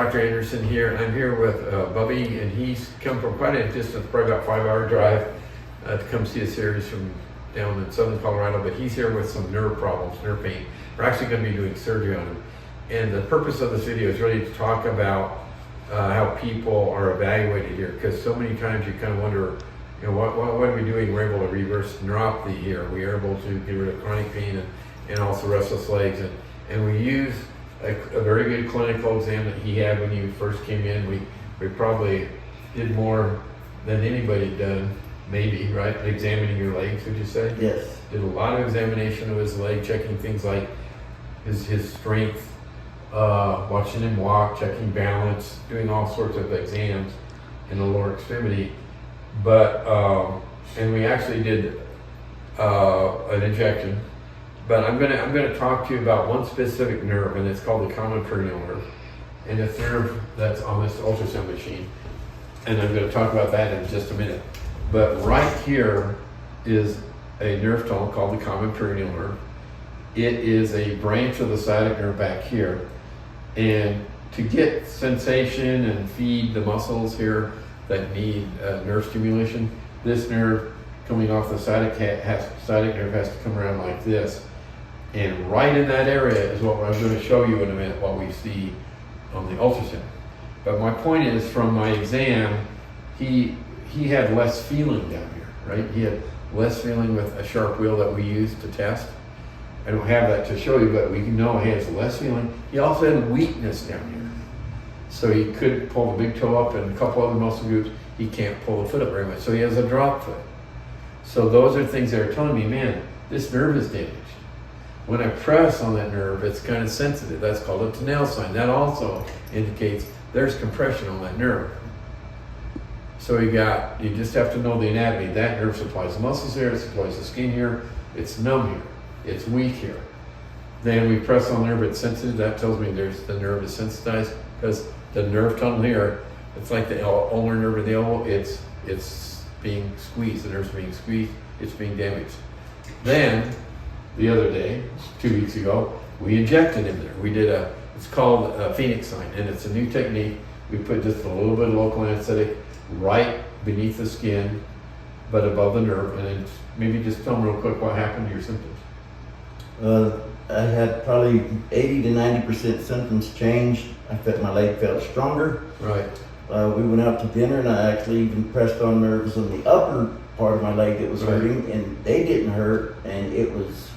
Dr. Anderson here. I'm here with Bubby, and he's come from quite a distance, probably about 5-hour drive to come see a series from down in southern Colorado, but he's here with some nerve problems, nerve pain. We're actually going to be doing surgery on him. And the purpose of this video is really to talk about how people are evaluated here, because so many times you kind of wonder, you know, what are we doing? We're able to reverse neuropathy here. We are able to get rid of chronic pain and also restless legs. And we use a very good clinical exam that he had when he first came in. We probably did more than anybody had done, maybe, right? Examining your legs, would you say? Yes. Did a lot of examination of his leg, checking things like his strength, watching him walk, checking balance, doing all sorts of exams in the lower extremity. But, and we actually did an injection. But I'm gonna talk to you about one specific nerve, and it's called the common peroneal nerve. And it's a nerve that's on this ultrasound machine. And I'm gonna talk about that in just a minute. But right here is a nerve tunnel called the common peroneal nerve. It is a branch of the sciatic nerve back here. And to get sensation and feed the muscles here that need nerve stimulation, this nerve coming off the sciatic nerve has to come around like this. And right in that area is what I'm going to show you in a minute, what we see on the ultrasound. But my point is, from my exam, he had less feeling down here, right? He had less feeling with a sharp wheel that we use to test. I don't have that to show you, but we know he has less feeling. He also had weakness down here. So he could pull the big toe up and a couple other muscle groups. He can't pull the foot up very much. So he has a drop foot. So those are things that are telling me, man, this nerve is damaged. When I press on that nerve, it's kind of sensitive. That's called a Peroneal sign. That also indicates there's compression on that nerve. So you just have to know the anatomy. That nerve supplies the muscles here, it supplies the skin here, it's numb here, it's weak here. Then we press on the nerve, it's sensitive. That tells me the nerve is sensitized, because the nerve tunnel here, it's like the ulnar nerve in the elbow, it's being squeezed, the nerve's being squeezed, it's being damaged. Then, the other day, 2 weeks ago, we injected him there. We did it's called a Phoenix sign, and it's a new technique. We put just a little bit of local anesthetic right beneath the skin, but above the nerve, and then maybe just tell me real quick what happened to your symptoms. I had probably 80 to 90% symptoms changed. My leg felt stronger. Right. We went out to dinner, and I actually even pressed on nerves on the upper part of my leg that was hurting, and they didn't hurt, and it was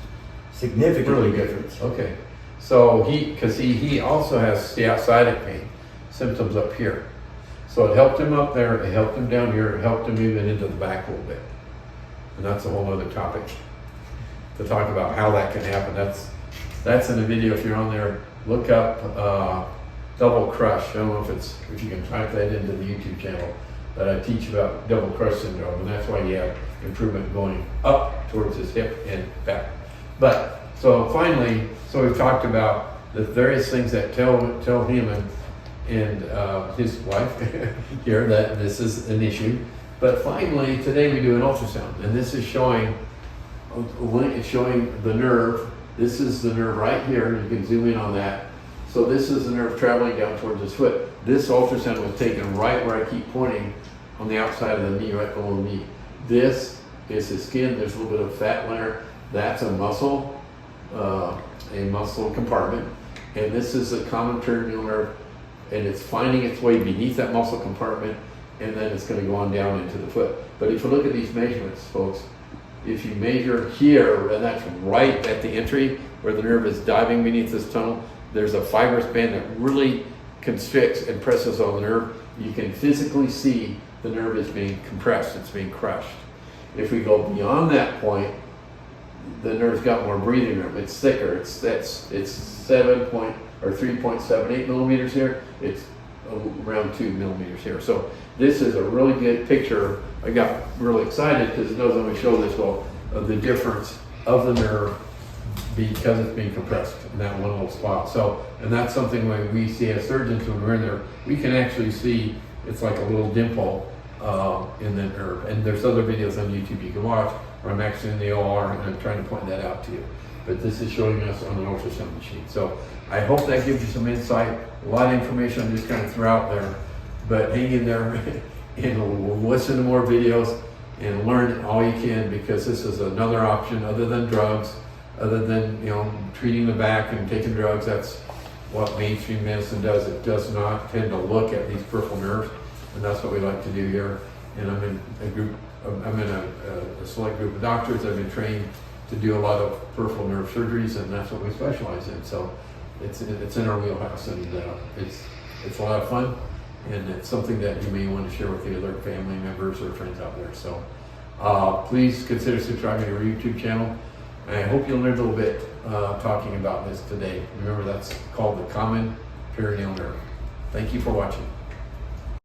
significantly different. Okay. So he also has sciatic pain symptoms up here. So it helped him up there, it helped him down here, it helped him even into the back a little bit. And that's a whole other topic to talk about how that can happen. That's in the video. If you're on there, look up double crush. I don't know if you can type that into the YouTube channel, that I teach about double crush syndrome, and that's why you have improvement going up towards his hip and back. But so finally, we've talked about the various things that tell him and his wife here that this is an issue. But finally, today we do an ultrasound, and this is showing the nerve. This is the nerve right here. You can zoom in on that. So this is the nerve traveling down towards his foot. This ultrasound was taken right where I keep pointing, on the outside of the knee, right below the knee. This is his skin. There's a little bit of fat layer. That's a muscle compartment. And this is the common peroneal nerve, and it's finding its way beneath that muscle compartment, and then it's going to go on down into the foot. But if you look at these measurements, folks, if you measure here, and that's right at the entry where the nerve is diving beneath this tunnel, there's a fibrous band that really constricts and presses on the nerve. You can physically see the nerve is being compressed, it's being crushed. If we go beyond that point, the nerve's got more breathing room. It's thicker. It's 3.78 millimeters here. It's around 2 millimeters here. So this is a really good picture. I got really excited because it doesn't always show this well of the difference of the nerve because it's being compressed in that one little spot. So, and that's something when we see as surgeons when we're in there, we can actually see it's like a little dimple in the nerve. And there's other videos on YouTube you can watch where I'm actually in the OR and I'm trying to point that out to you. But this is showing us on an ultrasound machine. So I hope that gives you some insight. A lot of information I just kind of threw out there, but hang in there and listen to more videos and learn all you can, because this is another option other than drugs, other than, you know, treating the back and taking drugs. That's what mainstream medicine does. It does not tend to look at these peripheral nerves, and that's what we like to do here. And I'm in a group, I'm in a select group of doctors that have been trained to do a lot of peripheral nerve surgeries, and that's what we specialize in. So it's in our wheelhouse, and it's a lot of fun, and it's something that you may want to share with the other family members or friends out there. So please consider subscribing to our YouTube channel. And I hope you learned a little bit talking about this today. Remember, that's called the common peroneal nerve. Thank you for watching.